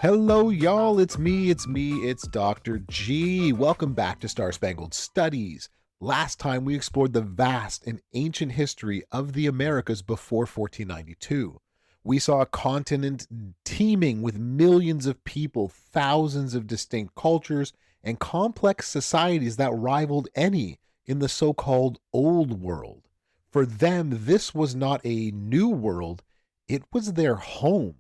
Hello, y'all. It's Dr. G. Welcome back to Star-Spangled Studies. Last time we explored the vast and ancient history of the Americas before 1492. We saw a continent teeming with millions of people, thousands of distinct cultures, and complex societies that rivaled any in the so-called Old World. For them, this was not a new world, it was their home.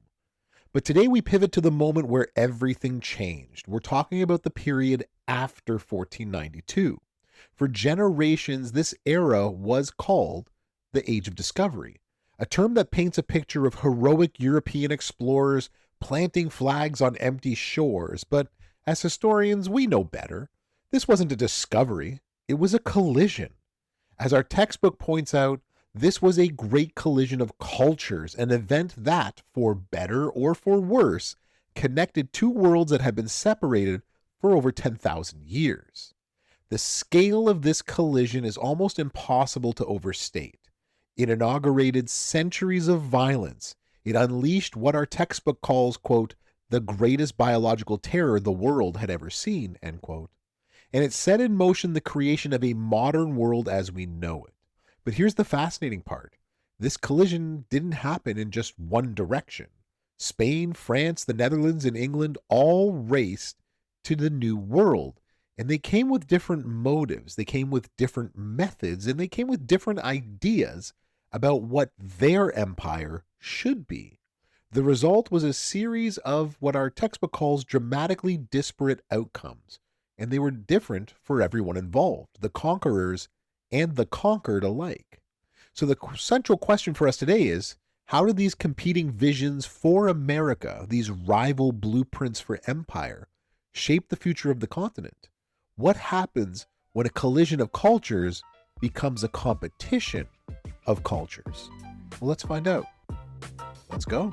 But today we pivot to the moment where everything changed. We're talking about the period after 1492. For generations, this era was called the Age of Discovery, a term that paints a picture of heroic European explorers planting flags on empty shores. But as historians, we know better. This wasn't a discovery, it was a collision. As our textbook points out, this was a great collision of cultures, an event that, for better or for worse, connected two worlds that had been separated for over 10,000 years. The scale of this collision is almost impossible to overstate. It inaugurated centuries of violence. It unleashed what our textbook calls, quote, the greatest biological terror the world had ever seen, end quote. And it set in motion the creation of a modern world as we know it. But here's the fascinating part. This collision didn't happen in just one direction. Spain, France, the Netherlands, and England all raced to the New World. And they came with different motives, they came with different methods, and they came with different ideas about what their empire should be. The result was a series of what our textbook calls dramatically disparate outcomes. And they were different for everyone involved, the conquerors and the conquered alike. So the central question for us today is, how do these competing visions for America, these rival blueprints for empire, shape the future of the continent? What happens when a collision of cultures becomes a competition of cultures? Well, let's find out. Let's go.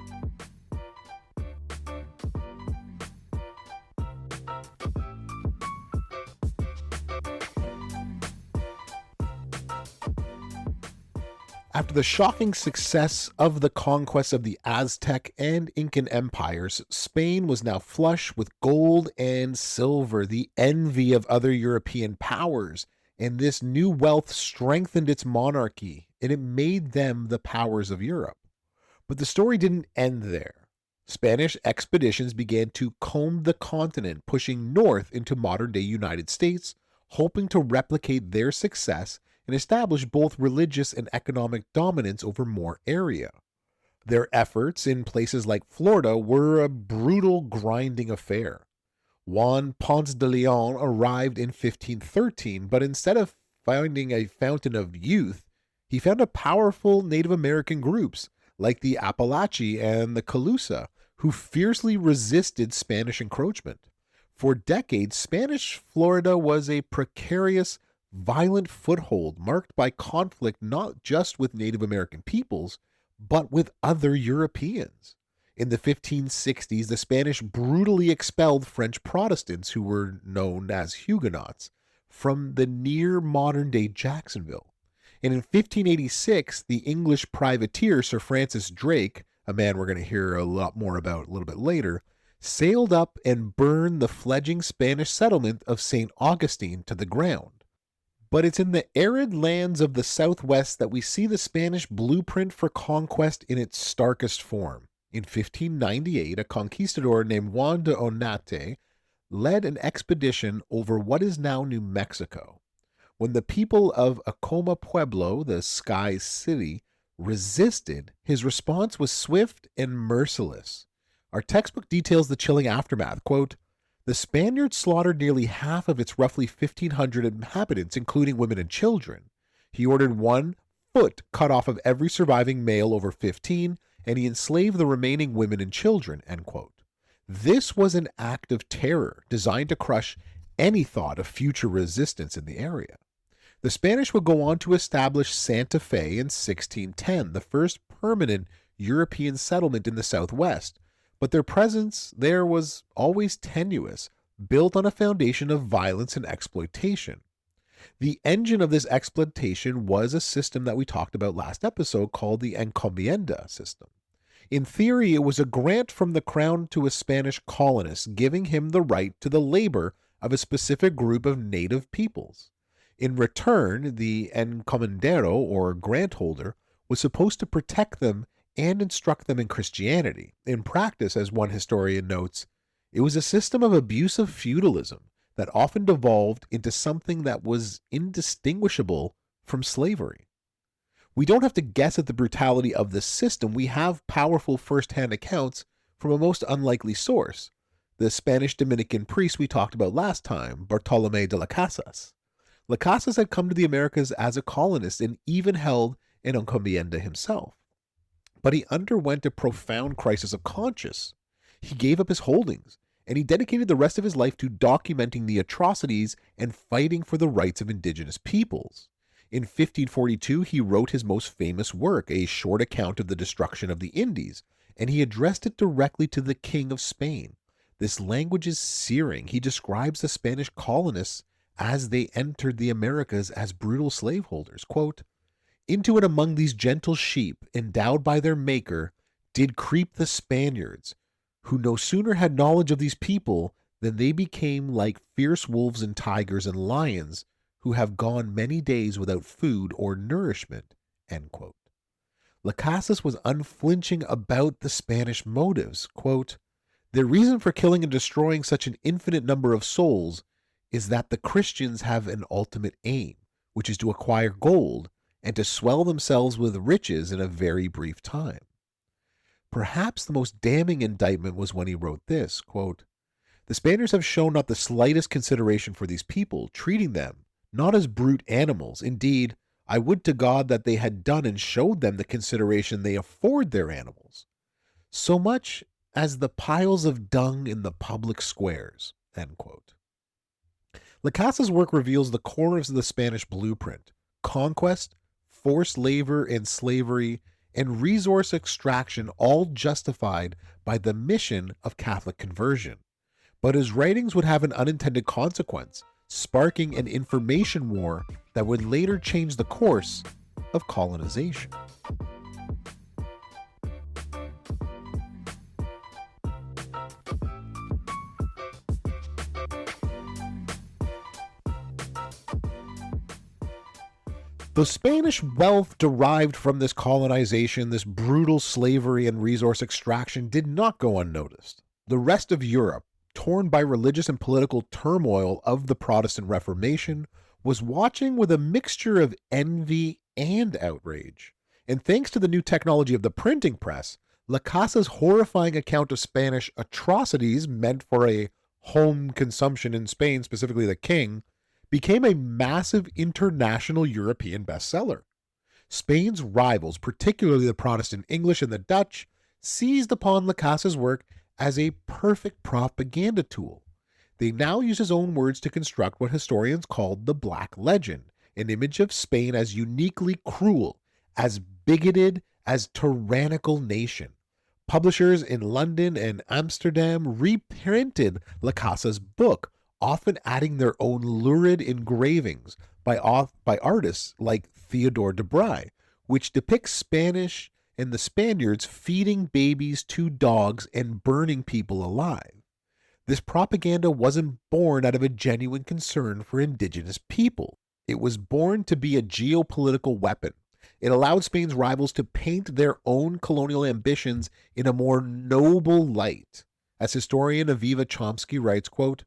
After the shocking success of the conquest of the Aztec and Incan empires, Spain was now flush with gold and silver, the envy of other European powers, and this new wealth strengthened its monarchy, and it made them the powers of Europe. But the story didn't end there. Spanish expeditions began to comb the continent, pushing north into modern-day United States, hoping to replicate their success and establish both religious and economic dominance over more area. Their efforts in places like Florida were a brutal, grinding affair. Juan Ponce de Leon arrived in 1513, but instead of finding a fountain of youth, he found a powerful Native American groups like the Apalachee and the Calusa, who fiercely resisted Spanish encroachment. For decades, Spanish Florida was a precarious, violent foothold marked by conflict not just with Native American peoples, but with other Europeans. In the 1560s, the Spanish brutally expelled French Protestants, who were known as Huguenots, from the near modern-day Jacksonville. And in 1586, the English privateer Sir Francis Drake, a man we're going to hear a lot more about a little bit later, sailed up and burned the fledgling Spanish settlement of St. Augustine to the ground. But it's in the arid lands of the Southwest that we see the Spanish blueprint for conquest in its starkest form. In 1598, a conquistador named Juan de Onate led an expedition over what is now New Mexico. When the people of Acoma Pueblo, the Sky City, resisted, his response was swift and merciless. Our textbook details the chilling aftermath. Quote, the Spaniards slaughtered nearly half of its roughly 1,500 inhabitants, including women and children. He ordered 1 foot cut off of every surviving male over 15, and he enslaved the remaining women and children, end quote. This was an act of terror designed to crush any thought of future resistance in the area. The Spanish would go on to establish Santa Fe in 1610, the first permanent European settlement in the Southwest, but their presence there was always tenuous, built on a foundation of violence and exploitation. The engine of this exploitation was a system that we talked about last episode called the encomienda system. In theory, it was a grant from the crown to a Spanish colonist, giving him the right to the labor of a specific group of native peoples. In return, the encomendero, or grant holder, was supposed to protect them and instruct them in Christianity. In practice, as one historian notes, it was a system of abusive feudalism that often devolved into something that was indistinguishable from slavery. We don't have to guess at the brutality of the system. We have powerful first-hand accounts from a most unlikely source. The Spanish Dominican priest we talked about last time, Bartolomé de las Casas. Las Casas had come to the Americas as a colonist and even held an encomienda himself. But he underwent a profound crisis of conscience. He gave up his holdings, and he dedicated the rest of his life to documenting the atrocities and fighting for the rights of indigenous peoples. In 1542, he wrote his most famous work, a short account of the destruction of the Indies, and he addressed it directly to the King of Spain. This language is searing. He describes the Spanish colonists as they entered the Americas as brutal slaveholders. Quote, "Into and among these gentle sheep, endowed by their Maker, did creep the Spaniards, who no sooner had knowledge of these people than they became like fierce wolves and tigers and lions, who have gone many days without food or nourishment." End quote. Las Casas was unflinching about the Spanish motives. Quote, "Their reason for killing and destroying such an infinite number of souls is that the Christians have an ultimate aim, which is to acquire gold and to swell themselves with riches in a very brief time." Perhaps the most damning indictment was when he wrote this, quote, "The Spaniards have shown not the slightest consideration for these people, treating them not as brute animals. Indeed, I would to God that they had done and showed them the consideration they afford their animals, so much as the piles of dung in the public squares." End quote. Las Casas' work reveals the corners of the Spanish blueprint: conquest, forced labor and slavery, and resource extraction, all justified by the mission of Catholic conversion. But his writings would have an unintended consequence, sparking an information war that would later change the course of colonization. The Spanish wealth derived from this colonization, this brutal slavery and resource extraction, did not go unnoticed. The rest of Europe, torn by religious and political turmoil of the Protestant Reformation, was watching with a mixture of envy and outrage. And thanks to the new technology of the printing press, Las Casas' horrifying account of Spanish atrocities meant for a home consumption in Spain, specifically the king, became a massive international European bestseller. Spain's rivals, particularly the Protestant English and the Dutch, seized upon Las Casas' work as a perfect propaganda tool. They now use his own words to construct what historians called the Black Legend, an image of Spain as uniquely cruel, as bigoted, as tyrannical nation. Publishers in London and Amsterdam reprinted Las Casas' book, often adding their own lurid engravings by artists like Theodore de Bry, which depicts Spanish and the Spaniards feeding babies to dogs and burning people alive. This propaganda wasn't born out of a genuine concern for indigenous people. It was born to be a geopolitical weapon. It allowed Spain's rivals to paint their own colonial ambitions in a more noble light. As historian Aviva Chomsky writes, quote,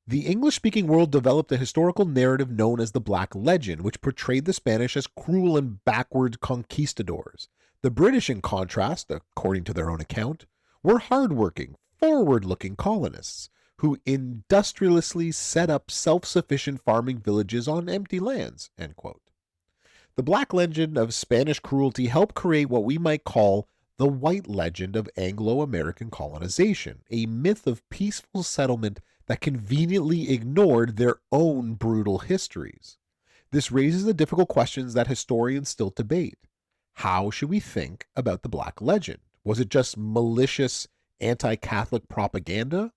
"The English-speaking world developed a historical narrative known as the Black Legend, which portrayed the Spanish as cruel and backward conquistadors. The British, in contrast, according to their own account, were hardworking, forward-looking colonists who industriously set up self-sufficient farming villages on empty lands." End quote. The Black Legend of Spanish cruelty helped create what we might call the White Legend of Anglo-American colonization, a myth of peaceful settlement that conveniently ignored their own brutal histories. This raises the difficult questions that historians still debate. How should we think about the Black Legend? Was it just malicious anti-Catholic propaganda,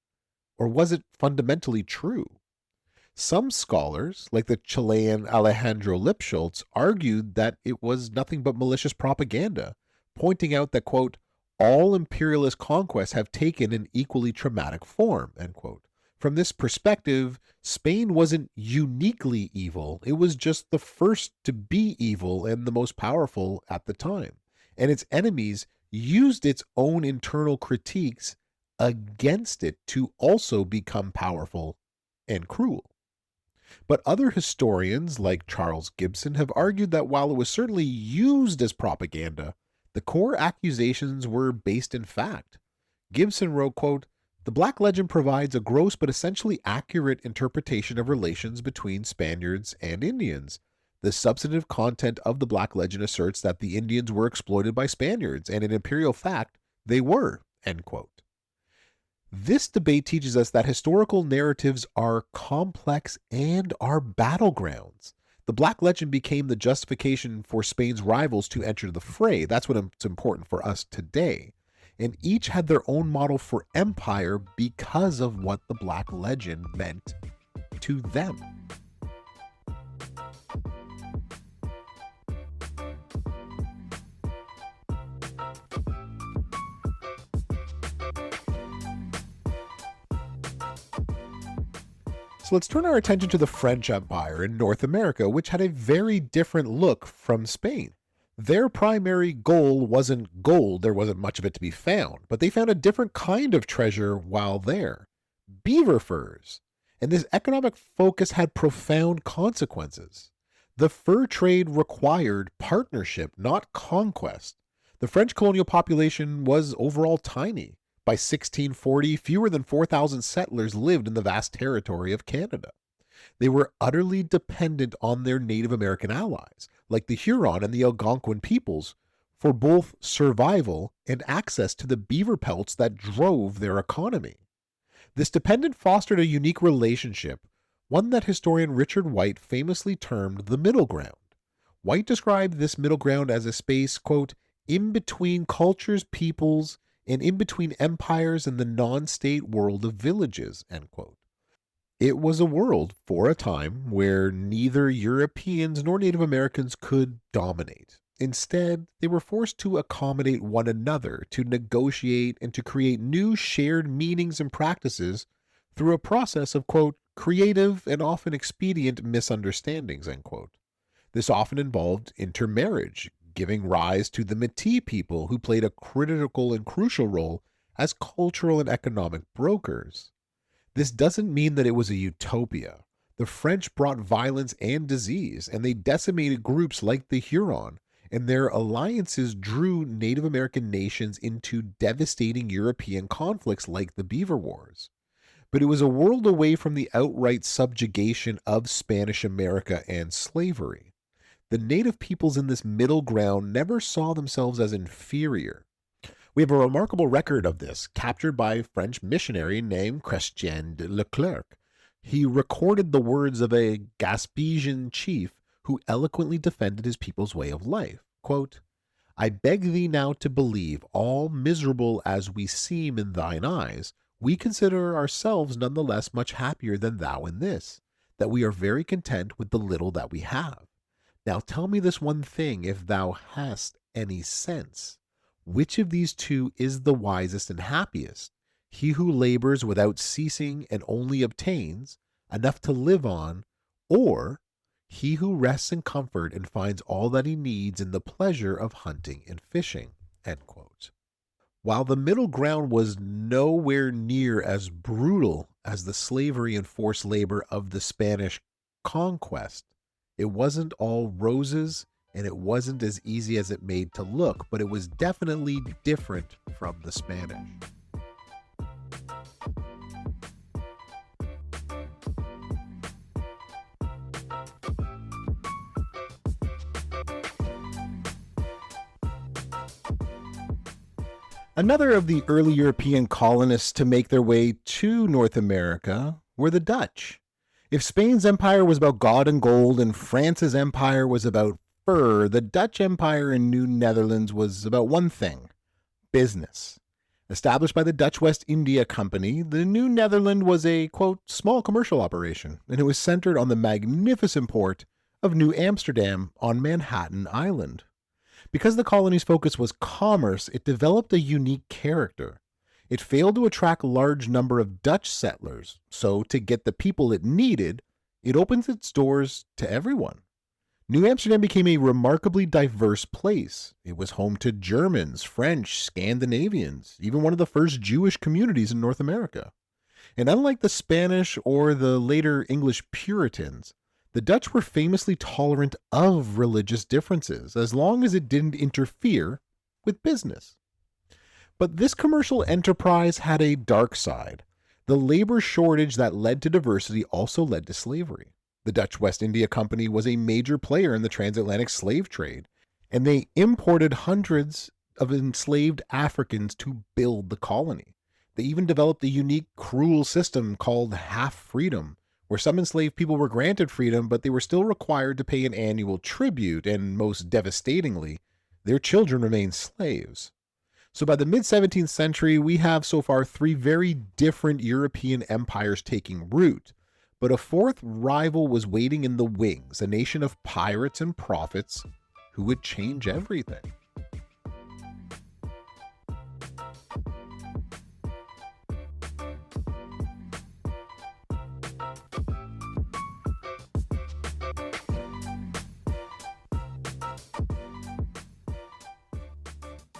or was it fundamentally true? Some scholars, like the Chilean Alejandro Lipschultz, argued that it was nothing but malicious propaganda, pointing out that, quote, all imperialist conquests have taken an equally traumatic form, end quote. From this perspective, Spain wasn't uniquely evil. It was just the first to be evil and the most powerful at the time. And its enemies used its own internal critiques against it to also become powerful and cruel. But other historians, like Charles Gibson, have argued that while it was certainly used as propaganda, the core accusations were based in fact. Gibson wrote, quote, "The Black Legend provides a gross but essentially accurate interpretation of relations between Spaniards and Indians. The substantive content of the Black Legend asserts that the Indians were exploited by Spaniards, and in imperial fact, they were," end quote. This debate teaches us that historical narratives are complex and are battlegrounds. The Black Legend became the justification for Spain's rivals to enter the fray. That's what's important for us today. And each had their own model for empire because of what the Black Legend meant to them. So let's turn our attention to the French Empire in North America, which had a very different look from Spain. Their primary goal wasn't gold, there wasn't much of it to be found, but they found a different kind of treasure while there: beaver furs. And this economic focus had profound consequences. The fur trade required partnership, not conquest. The French colonial population was overall tiny. By 1640, fewer than 4,000 settlers lived in the vast territory of Canada. They were utterly dependent on their Native American allies, like the Huron and the Algonquin peoples, for both survival and access to the beaver pelts that drove their economy. This dependence fostered a unique relationship, one that historian Richard White famously termed the middle ground. White described this middle ground as a space, quote, "in between cultures, peoples, and in between empires and the non-state world of villages," end quote. It was a world, for a time, where neither Europeans nor Native Americans could dominate. Instead, they were forced to accommodate one another, to negotiate, and to create new shared meanings and practices through a process of, quote, "creative and often expedient misunderstandings," end quote. This often involved intermarriage, giving rise to the Métis people, who played a critical and crucial role as cultural and economic brokers. This doesn't mean that it was a utopia. The French brought violence and disease, and they decimated groups like the Huron, and their alliances drew Native American nations into devastating European conflicts like the Beaver Wars. But it was a world away from the outright subjugation of Spanish America and slavery. The native peoples in this middle ground never saw themselves as inferior. We have a remarkable record of this, captured by a French missionary named Chrétien de Leclerc. He recorded the words of a Gaspésian chief who eloquently defended his people's way of life. Quote, "I beg thee now to believe, all miserable as we seem in thine eyes, we consider ourselves none the less much happier than thou in this, that we are very content with the little that we have. Now tell me this one thing, if thou hast any sense. Which of these two is the wisest and happiest? He who labors without ceasing and only obtains enough to live on, or he who rests in comfort and finds all that he needs in the pleasure of hunting and fishing?" End quote. While the middle ground was nowhere near as brutal as the slavery and forced labor of the Spanish conquest, it wasn't all roses, and it wasn't as easy as it made to look, but it was definitely different from the Spanish. Another of the early European colonists to make their way to North America were the Dutch. If Spain's empire was about God and gold and France's empire was about fur, the Dutch Empire in New Netherlands was about one thing: business. Established by the Dutch West India Company, the New Netherland was a, quote, "small commercial operation," and it was centered on the magnificent port of New Amsterdam on Manhattan Island. Because the colony's focus was commerce, it developed a unique character. It failed to attract a large number of Dutch settlers, so to get the people it needed, it opened its doors to everyone. New Amsterdam became a remarkably diverse place. It was home to Germans, French, Scandinavians, even one of the first Jewish communities in North America. And unlike the Spanish or the later English Puritans, the Dutch were famously tolerant of religious differences as long as it didn't interfere with business. But this commercial enterprise had a dark side. The labor shortage that led to diversity also led to slavery. The Dutch West India Company was a major player in the transatlantic slave trade, and they imported hundreds of enslaved Africans to build the colony. They even developed a unique, cruel system called half freedom, where some enslaved people were granted freedom, but they were still required to pay an annual tribute, and most devastatingly, their children remained slaves. So by the mid 17th century, we have so far three very different European empires taking root. But a fourth rival was waiting in the wings, a nation of pirates and prophets who would change everything.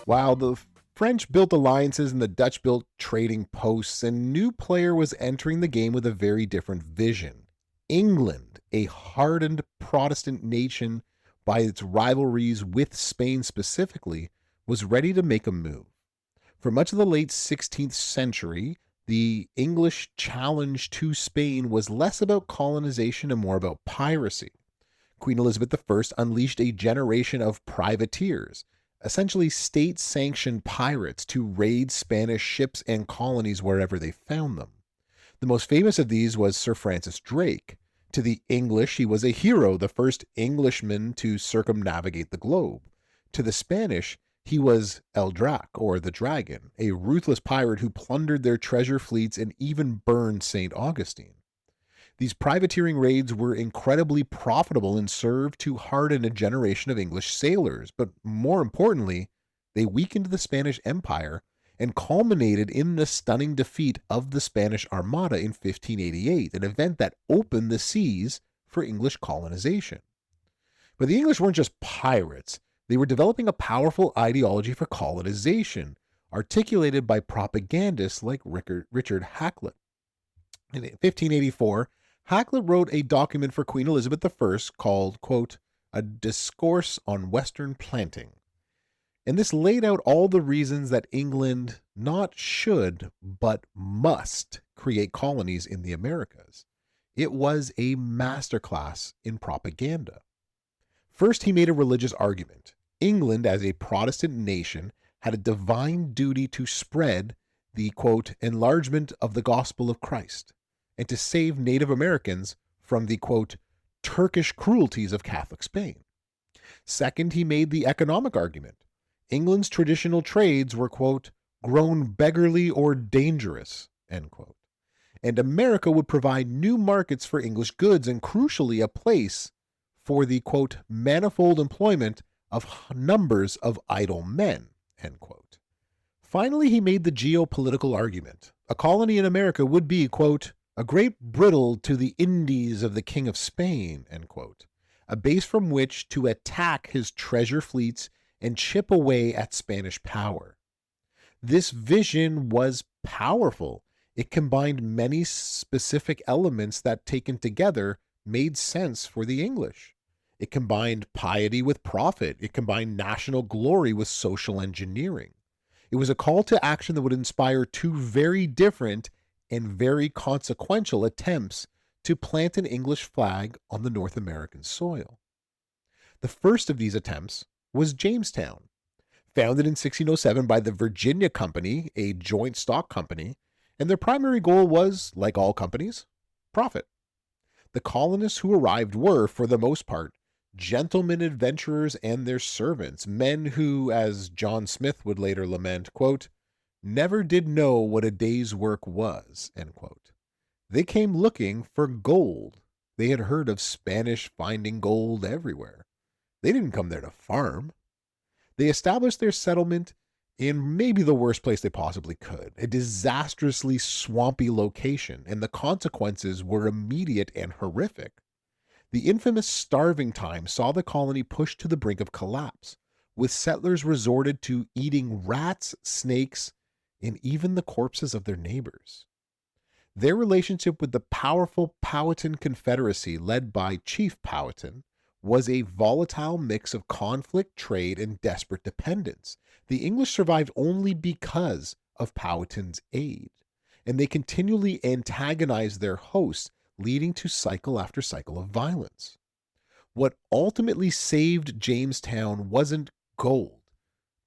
While the French built alliances and the Dutch built trading posts, a new player was entering the game with a very different vision. England, a hardened Protestant nation by its rivalries with Spain specifically, was ready to make a move. For much of the late 16th century, the English challenge to Spain was less about colonization and more about piracy. Queen Elizabeth I unleashed a generation of privateers, essentially state-sanctioned pirates, to raid Spanish ships and colonies wherever they found them. The most famous of these was Sir Francis Drake. To the English, he was a hero, the first Englishman to circumnavigate the globe. To the Spanish, he was El Drac, or the Dragon, a ruthless pirate who plundered their treasure fleets and even burned St. Augustine. These privateering raids were incredibly profitable and served to harden a generation of English sailors, but more importantly, they weakened the Spanish Empire and culminated in the stunning defeat of the Spanish Armada in 1588, an event that opened the seas for English colonization. But the English weren't just pirates. They were developing a powerful ideology for colonization, articulated by propagandists like Richard Hakluyt. In 1584, Hakluyt wrote a document for Queen Elizabeth I called, quote, A Discourse on Western Planting. And this laid out all the reasons that England not should, but must create colonies in the Americas. It was a masterclass in propaganda. First, he made a religious argument. England, as a Protestant nation, had a divine duty to spread the, quote, enlargement of the gospel of Christ, and to save Native Americans from the, quote, Turkish cruelties of Catholic Spain. Second, he made the economic argument. England's traditional trades were, quote, grown beggarly or dangerous, end quote. And America would provide new markets for English goods and, crucially, a place for the, quote, manifold employment of numbers of idle men, end quote. Finally, he made the geopolitical argument. A colony in America would be, quote, a great bridle to the Indies of the King of Spain, end quote, a base from which to attack his treasure fleets and chip away at Spanish power. This vision was powerful. It combined many specific elements that, taken together, made sense for the English. It combined piety with profit. It combined national glory with social engineering. It was a call to action that would inspire two very different and very consequential attempts to plant an English flag on the North American soil. The first of these attempts was Jamestown. Founded in 1607 by the Virginia Company, a joint stock company, and their primary goal was, like all companies, profit. The colonists who arrived were, for the most part, gentlemen adventurers and their servants, men who, as John Smith would later lament, quote, never did know what a day's work was, end quote. They came looking for gold. They had heard of Spanish finding gold everywhere. They didn't come there to farm. They established their settlement in maybe the worst place they possibly could, a disastrously swampy location, and the consequences were immediate and horrific. The infamous starving time saw the colony pushed to the brink of collapse, with settlers resorted to eating rats, snakes, and even the corpses of their neighbors. Their relationship with the powerful Powhatan Confederacy led by Chief Powhatan was a volatile mix of conflict, trade, and desperate dependence. The English survived only because of Powhatan's aid, and they continually antagonized their hosts, leading to cycle after cycle of violence. What ultimately saved Jamestown wasn't gold,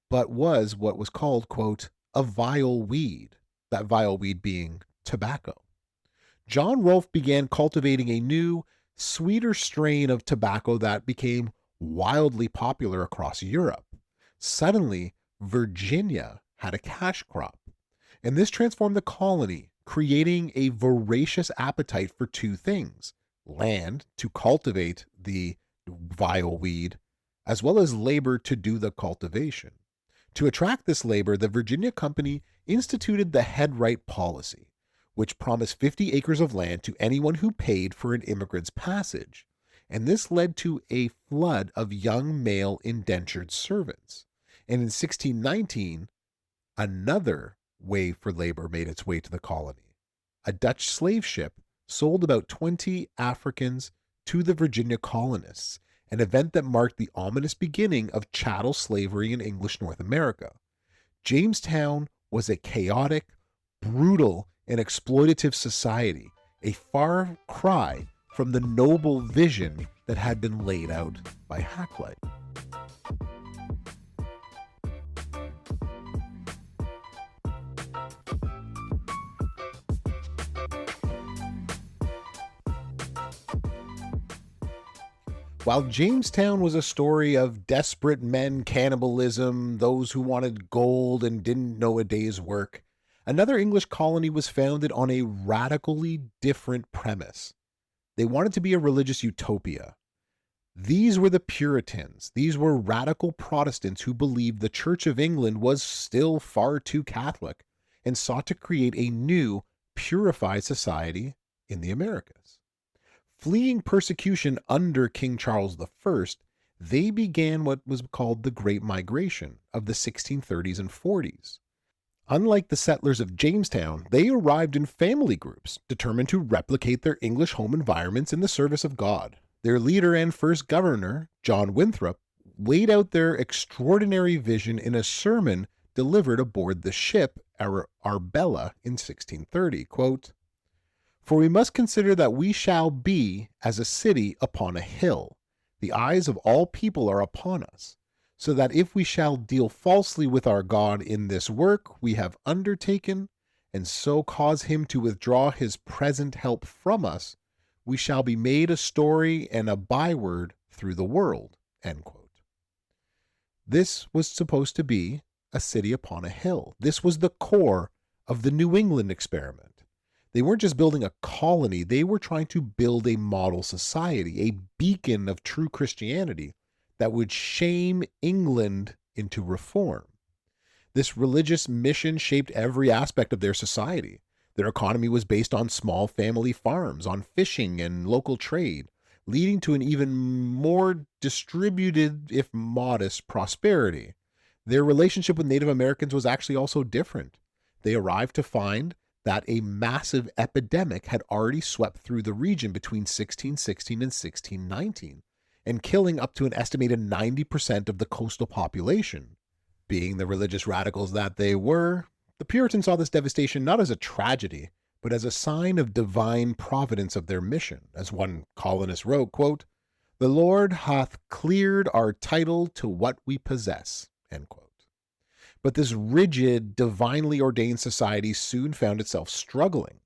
but was what was called, quote, a vile weed, that vile weed being tobacco. John Rolfe began cultivating a new, sweeter strain of tobacco that became wildly popular across Europe. Suddenly, Virginia had a cash crop, and this transformed the colony, creating a voracious appetite for two things: land to cultivate the vile weed, as well as labor to do the cultivation. To attract this labor, the Virginia Company instituted the headright policy, which promised 50 acres of land to anyone who paid for an immigrant's passage, and this led to a flood of young male indentured servants. And in 1619, another way for labor made its way to the colony. A Dutch slave ship sold about 20 Africans to the Virginia colonists, an event that marked the ominous beginning of chattel slavery in English North America. Jamestown was a chaotic, brutal, and exploitative society, a far cry from the noble vision that had been laid out by Hakluyt. While Jamestown was a story of desperate men, cannibalism, those who wanted gold and didn't know a day's work, another English colony was founded on a radically different premise. They wanted to be a religious utopia. These were the Puritans. These were radical Protestants who believed the Church of England was still far too Catholic and sought to create a new, purified society in the Americas. Fleeing persecution under King Charles I, they began what was called the Great Migration of the 1630s and 40s. Unlike the settlers of Jamestown, they arrived in family groups, determined to replicate their English home environments in the service of God. Their leader and first governor, John Winthrop, laid out their extraordinary vision in a sermon delivered aboard the ship Arbella in 1630. Quote, "For we must consider that we shall be as a city upon a hill. The eyes of all people are upon us, so that if we shall deal falsely with our God in this work we have undertaken, and so cause him to withdraw his present help from us, we shall be made a story and a byword through the world." End quote. This was supposed to be a city upon a hill. This was the core of the New England experiment. They weren't just building a colony, they were trying to build a model society, a beacon of true Christianity that would shame England into reform. This religious mission shaped every aspect of their society. Their economy was based on small family farms, on fishing and local trade, leading to an even more distributed, if modest, prosperity. Their relationship with Native Americans was actually also different. They arrived to find that a massive epidemic had already swept through the region between 1616 and 1619, and killing up to an estimated 90% of the coastal population. Being the religious radicals that they were, the Puritans saw this devastation not as a tragedy, but as a sign of divine providence of their mission. As one colonist wrote, quote, "The Lord hath cleared our title to what we possess," end quote. But this rigid, divinely ordained society soon found itself struggling.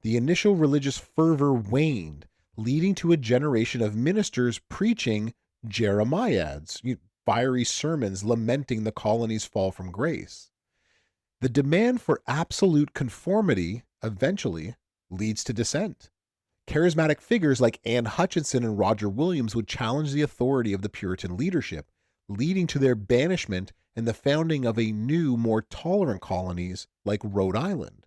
The initial religious fervor waned, leading to a generation of ministers preaching Jeremiads, fiery sermons lamenting the colony's fall from grace. The demand for absolute conformity eventually leads to dissent. Charismatic figures like Anne Hutchinson and Roger Williams would challenge the authority of the Puritan leadership, leading to their banishment and the founding of a new, more tolerant colonies like Rhode Island.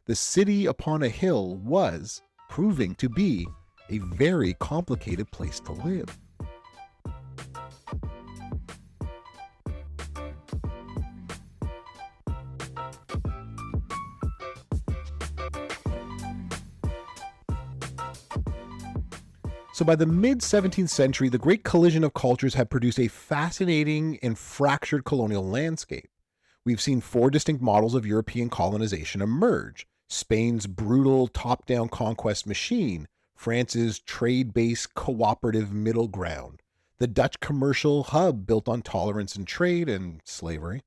The city upon a hill was proving to be a very complicated place to live. So by the mid 17th century, the great collision of cultures had produced a fascinating and fractured colonial landscape. We've seen four distinct models of European colonization emerge: Spain's brutal top down conquest machine, France's trade based cooperative middle ground, the Dutch commercial hub built on tolerance and trade and slavery,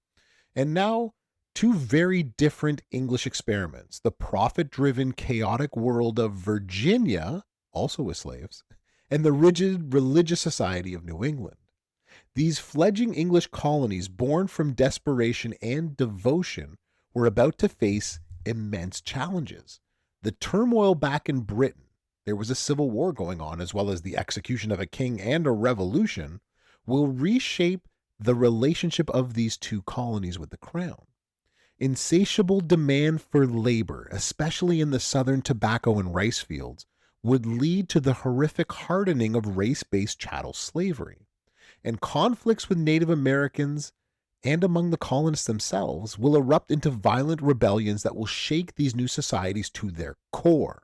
and now two very different English experiments: the profit driven, chaotic world of Virginia, also with slaves, and the rigid religious society of New England. These fledgling English colonies, born from desperation and devotion, were about to face immense challenges. The turmoil back in Britain, there was a civil war going on, as well as the execution of a king and a revolution, will reshape the relationship of these two colonies with the crown. Insatiable demand for labor, especially in the southern tobacco and rice fields, would lead to the horrific hardening of race-based chattel slavery. And conflicts with Native Americans and among the colonists themselves will erupt into violent rebellions that will shake these new societies to their core.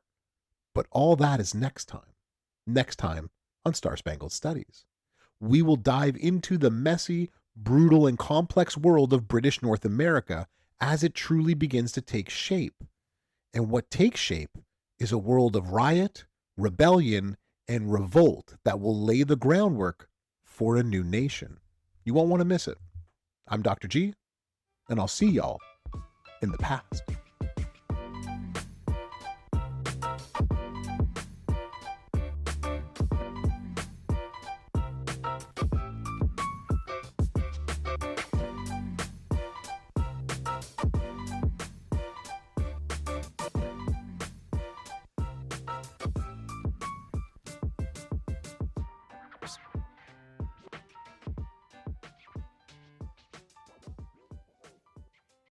But all that is next time on Star-Spangled Studies. We will dive into the messy, brutal, and complex world of British North America as it truly begins to take shape. And what takes shape is a world of riot, rebellion, and revolt that will lay the groundwork for a new nation. You won't want to miss it. I'm Dr. G, and I'll see y'all in the past.